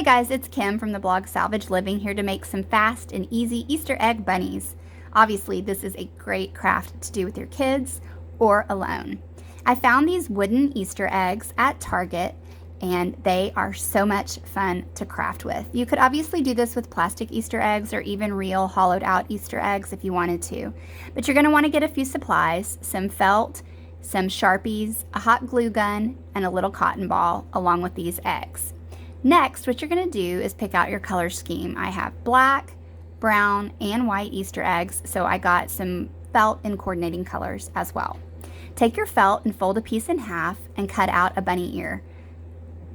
Hey guys, it's Kim from the blog Salvage Living here to make some fast and easy Easter egg bunnies. Obviously, this is a great craft to do with your kids or alone. I found these wooden Easter eggs at Target and they are so much fun to craft with. You could obviously do this with plastic Easter eggs or even real hollowed out Easter eggs if you wanted to. But you're going to want to get a few supplies, some felt, some Sharpies, a hot glue gun, and a little cotton ball along with these eggs. Next, what you're going to do is pick out your color scheme. I have black, brown, and white Easter eggs, so I got some felt in coordinating colors as well. Take your felt and fold a piece in half and cut out a bunny ear.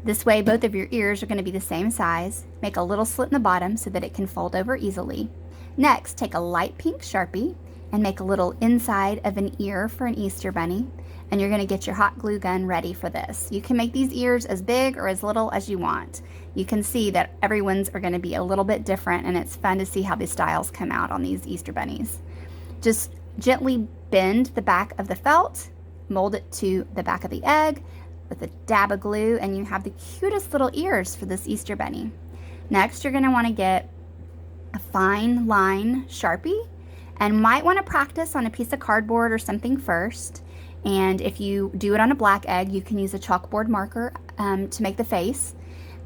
This way, both of your ears are going to be the same size. Make a little slit in the bottom so that it can fold over easily. Next, take a light pink Sharpie and make a little inside of an ear for an Easter bunny. And you're going to get your hot glue gun ready for this. You can make these ears as big or as little as you want. You can see that everyone's are going to be a little bit different, and it's fun to see how the styles come out on these Easter bunnies. Just gently bend the back of the felt, mold it to the back of the egg with a dab of glue, and you have the cutest little ears for this Easter bunny. Next, you're going to want to get a fine line Sharpie and might want to practice on a piece of cardboard or something first. And if you do it on a black egg, you can use a chalkboard marker to make the face.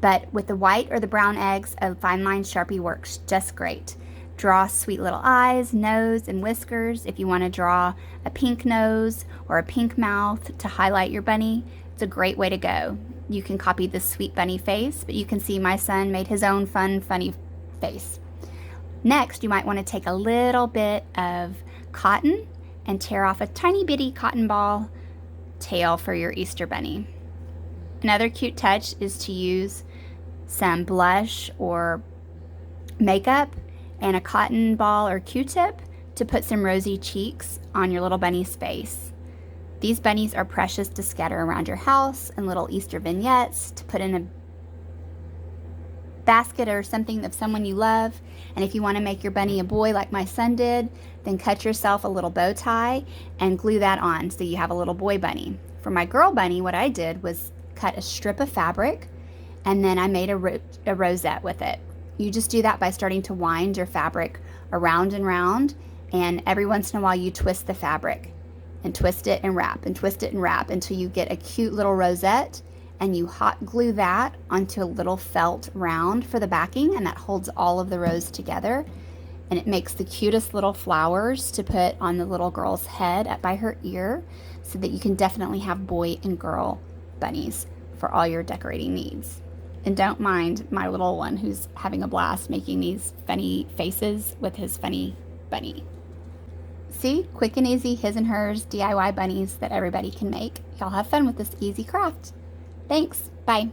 But with the white or the brown eggs, a fine line Sharpie works just great. Draw sweet little eyes, nose, and whiskers. If you want to draw a pink nose or a pink mouth to highlight your bunny, it's a great way to go. You can copy this sweet bunny face, but you can see my son made his own funny face. Next, you might want to take a little bit of cotton and tear off a tiny bitty cotton ball tail for your Easter bunny. Another cute touch is to use some blush or makeup and a cotton ball or Q-tip to put some rosy cheeks on your little bunny's face. These bunnies are precious to scatter around your house and little Easter vignettes to put in a basket or something of someone you love. And if you want to make your bunny a boy like my son did, then cut yourself a little bow tie and glue that on so you have a little boy bunny. For my girl bunny, what I did was cut a strip of fabric and then I made a rosette with it. You just do that by starting to wind your fabric around and round, and every once in a while you twist the fabric and twist it and wrap and twist it and wrap until you get a cute little rosette, and you hot glue that onto a little felt round for the backing, and that holds all of the rows together, and it makes the cutest little flowers to put on the little girl's head up by her ear, so that you can definitely have boy and girl bunnies for all your decorating needs. And don't mind my little one who's having a blast making these funny faces with his funny bunny. See, quick and easy his and hers DIY bunnies that everybody can make. Y'all have fun with this easy craft. Thanks. Bye.